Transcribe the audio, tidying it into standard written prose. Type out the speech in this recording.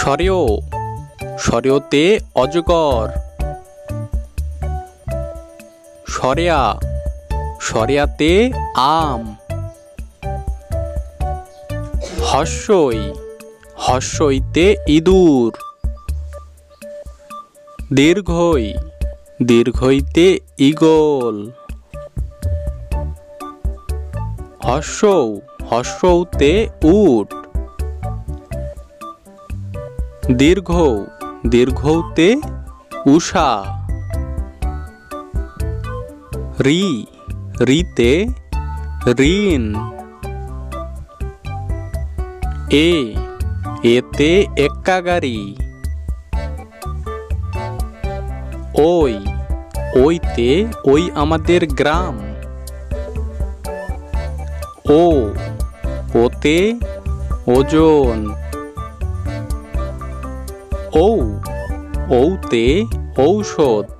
সরেও সরেওতে অজগর। সরেয়া সরেয়াতে আম। হস্যই হস্যইতে ইঁদুর। দীর্ঘই দীর্ঘইতে ঈগল। হস্যৌ হস্যৌতে উট। দীর্ঘৌ দীর্ঘৌতে উষা। রি রিতে ঋণ। এতে এক্কা গাড়ি। ওই ওইতে ওই আমাদের গ্রাম। ওতে ওজন। ঔতে ঔষধ।